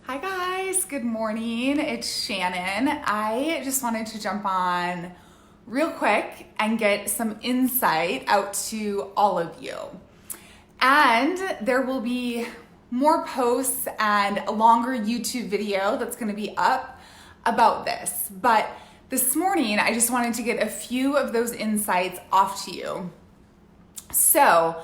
Hi guys, good morning. It's Shannon. I just wanted to jump on real quick and get some insight out to all of you. And there will be more posts and a longer YouTube video that's going to be up about this. But this morning, I just wanted to get a few of those insights off to you. So,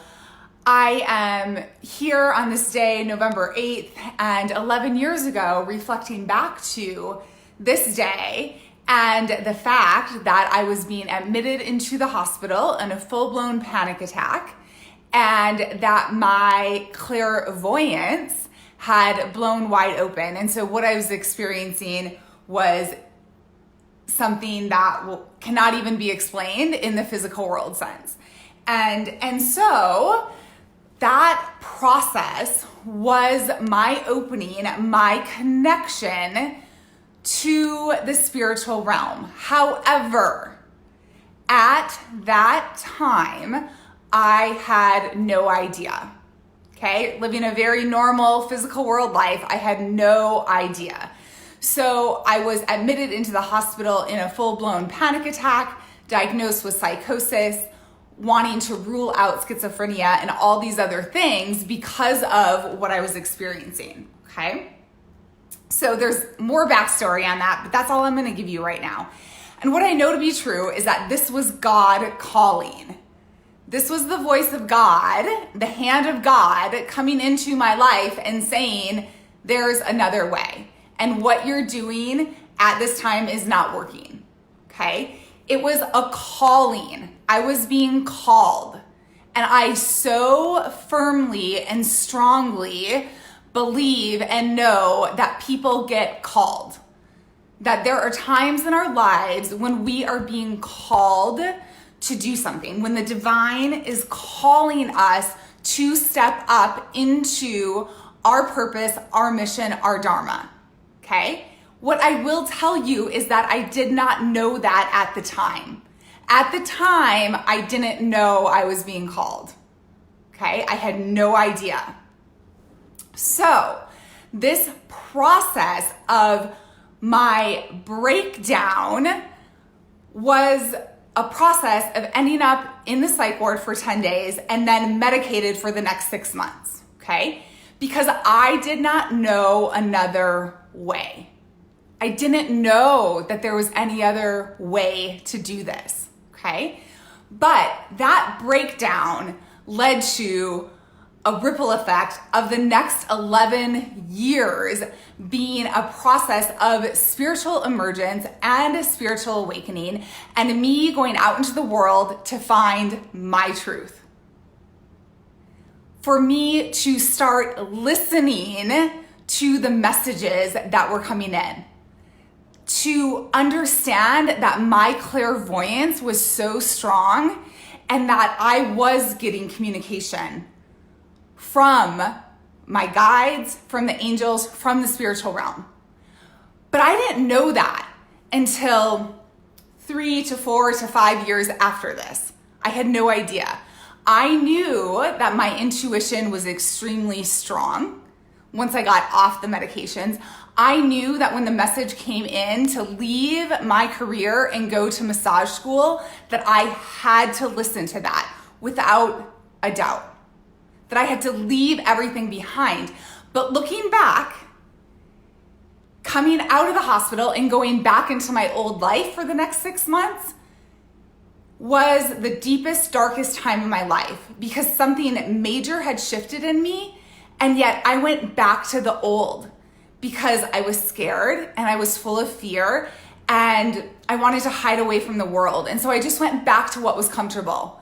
I am here on this day, November 8th, and 11 years ago, reflecting back to this day and the fact that I was being admitted into the hospital in a full-blown panic attack, and that my clairvoyance had blown wide open. And so what I was experiencing was something that cannot even be explained in the physical world sense. And so that process was my opening, my connection to the spiritual realm. However, at that time, I had no idea. Okay, living a very normal physical world life, I had no idea. So I was admitted into the hospital in a full-blown panic attack, diagnosed with psychosis, wanting to rule out schizophrenia and all these other things because of what I was experiencing, okay? So there's more backstory on that, but that's all I'm gonna give you right now. And what I know to be true is that this was God calling. This was the voice of God, the hand of God coming into my life and saying, there's another way. And what you're doing at this time is not working, okay? It was a calling. I was being called. And I so firmly and strongly believe and know that people get called. That there are times in our lives when we are being called to do something, when the divine is calling us to step up into our purpose, our mission, our dharma, okay? What I will tell you is that I did not know that at the time. At the time, I didn't know I was being called, okay? I had no idea. So this process of my breakdown was a process of ending up in the psych ward for 10 days and then medicated for the next 6 months, okay? Because I did not know another way. I didn't know that there was any other way to do this, okay? But that breakdown led to a ripple effect of the next 11 years being a process of spiritual emergence and a spiritual awakening, and me going out into the world to find my truth. For me to start listening to the messages that were coming in, to understand that my clairvoyance was so strong and that I was getting communication from my guides, from the angels, from the spiritual realm. But I didn't know that until 3 to 4 to 5 years after this. I had no idea. I knew that my intuition was extremely strong once I got off the medications. I knew that when the message came in to leave my career and go to massage school, that I had to listen to that without a doubt. That I had to leave everything behind. But looking back, coming out of the hospital and going back into my old life for the next 6 months was the deepest, darkest time of my life because something major had shifted in me, and yet I went back to the old because I was scared and I was full of fear and I wanted to hide away from the world. And so I just went back to what was comfortable.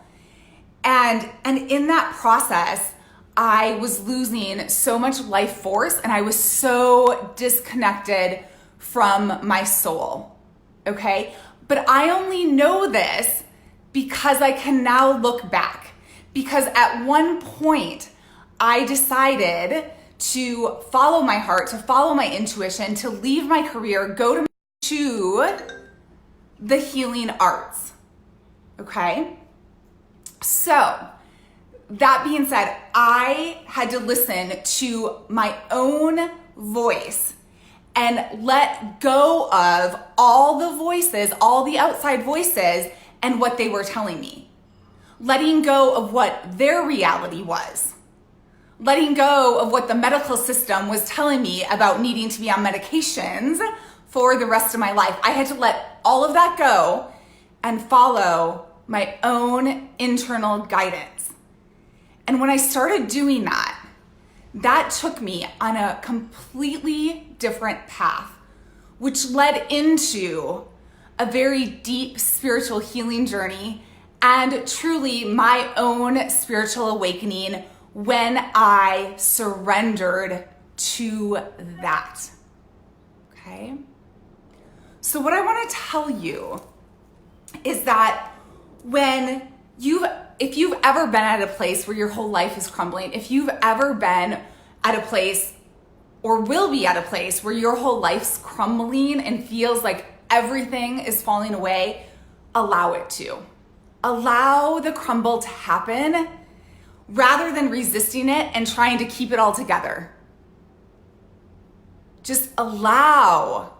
And in that process, I was losing so much life force and I was so disconnected from my soul, okay? But I only know this because I can now look back. Because at one point, I decided to follow my heart, to follow my intuition, to leave my career, go to the healing arts, okay? So, that being said, I had to listen to my own voice and let go of all the voices, all the outside voices, and what they were telling me. Letting go of what their reality was. Letting go of what the medical system was telling me about needing to be on medications for the rest of my life. I had to let all of that go and follow my own internal guidance. And when I started doing that, that took me on a completely different path, which led into a very deep spiritual healing journey and truly my own spiritual awakening when I surrendered to that. Okay? So what I want to tell you is that if you've ever been at a place where your whole life is crumbling, if you've ever been at a place or will be at a place where your whole life's crumbling and feels like everything is falling away, allow it to. Allow the crumble to happen rather than resisting it and trying to keep it all together. Just allow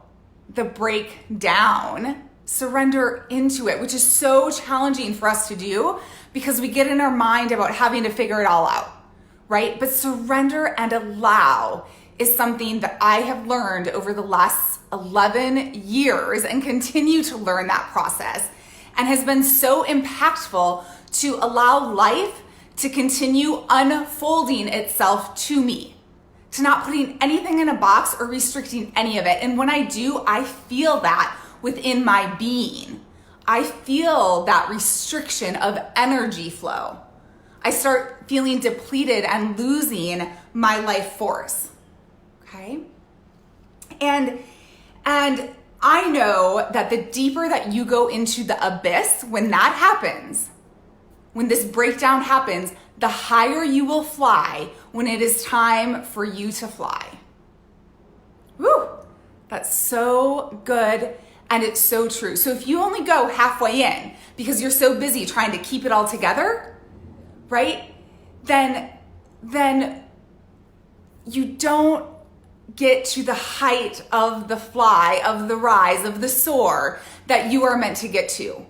the breakdown, surrender into it, which is so challenging for us to do because we get in our mind about having to figure it all out, right? But surrender and allow is something that I have learned over the last 11 years and continue to learn that process, and has been so impactful to allow life to continue unfolding itself to me, to not putting anything in a box or restricting any of it. And when I do, I feel that within my being. I feel that restriction of energy flow. I start feeling depleted and losing my life force. Okay? And I know that the deeper that you go into the abyss, when that happens, when this breakdown happens, the higher you will fly when it is time for you to fly. Woo! That's so good and it's so true. So if you only go halfway in because you're so busy trying to keep it all together, right? Then you don't get to the height of the fly, of the rise, of the soar that you are meant to get to.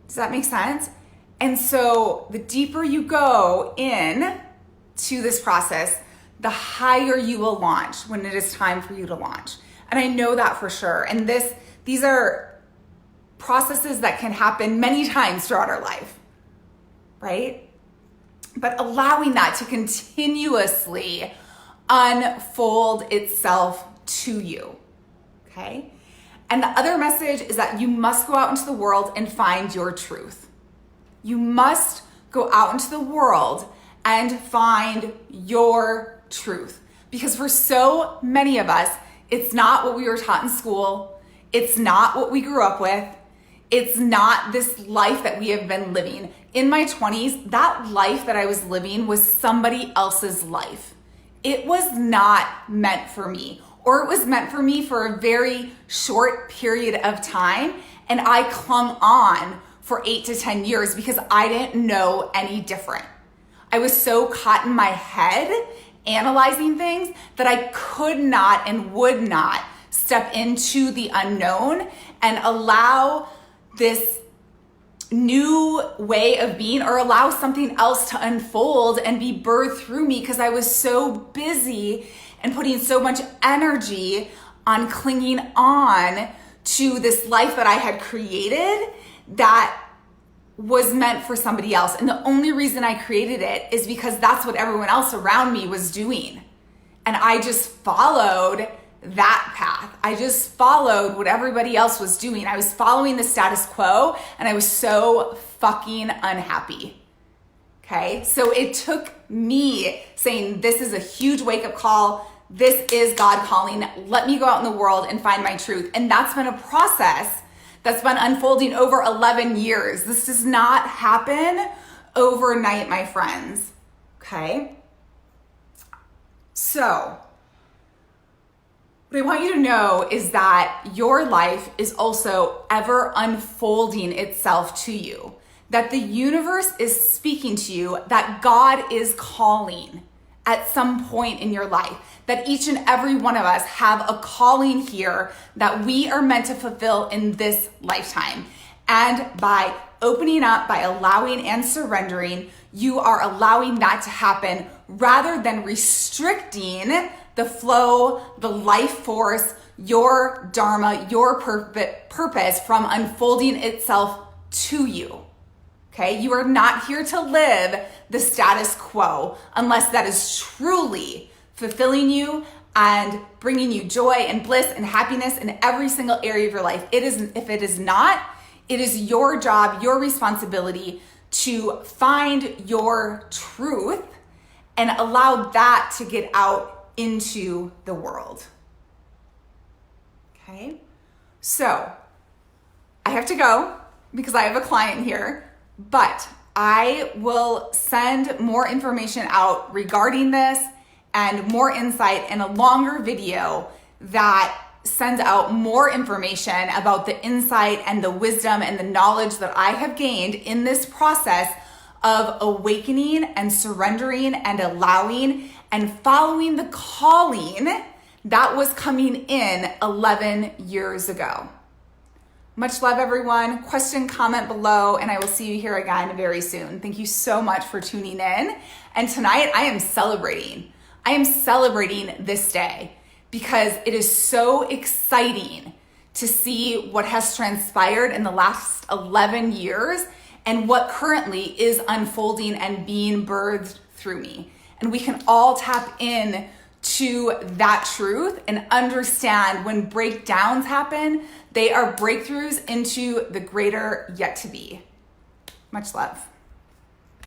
Does that make sense? And so the deeper you go in to this process, the higher you will launch when it is time for you to launch. And I know that for sure. And these are processes that can happen many times throughout our life, right? But allowing that to continuously unfold itself to you, okay? And the other message is that you must go out into the world and find your truth. You must go out into the world and find your truth. Because for so many of us, it's not what we were taught in school. It's not what we grew up with. It's not this life that we have been living. In my 20s, that life that I was living was somebody else's life. It was not meant for me, or it was meant for me for a very short period of time. And I clung on for 8 to 10 years because I didn't know any different. I was so caught in my head analyzing things that I could not and would not step into the unknown and allow this new way of being or allow something else to unfold and be birthed through me because I was so busy and putting so much energy on clinging on to this life that I had created that was meant for somebody else. And the only reason I created it is because that's what everyone else around me was doing. And I just followed that path. I just followed what everybody else was doing. I was following the status quo and I was so fucking unhappy. Okay? So it took me saying, this is a huge wake-up call. This is God calling. Let me go out in the world and find my truth. And that's been a process that's been unfolding over 11 years. This does not happen overnight, my friends. Okay? So, what I want you to know is that your life is also ever unfolding itself to you. That the universe is speaking to you, that God is calling. at some point in your life, that each and every one of us have a calling here that we are meant to fulfill in this lifetime. And by opening up, by allowing and surrendering, you are allowing that to happen rather than restricting the flow, the life force, your dharma, your purpose from unfolding itself to you. Okay, you are not here to live the status quo unless that is truly fulfilling you and bringing you joy and bliss and happiness in every single area of your life. If it is not, it is your job, your responsibility to find your truth and allow that to get out into the world. Okay, so I have to go because I have a client here. But I will send more information out regarding this and more insight in a longer video that sends out more information about the insight and the wisdom and the knowledge that I have gained in this process of awakening and surrendering and allowing and following the calling that was coming in 11 years ago. Much love, everyone. Question, comment below, and I will see you here again very soon. Thank you so much for tuning in. And tonight I am celebrating. I am celebrating this day because it is so exciting to see what has transpired in the last 11 years and what currently is unfolding and being birthed through me. And we can all tap in to that truth and understand when breakdowns happen, they are breakthroughs into the greater yet to be. Much love.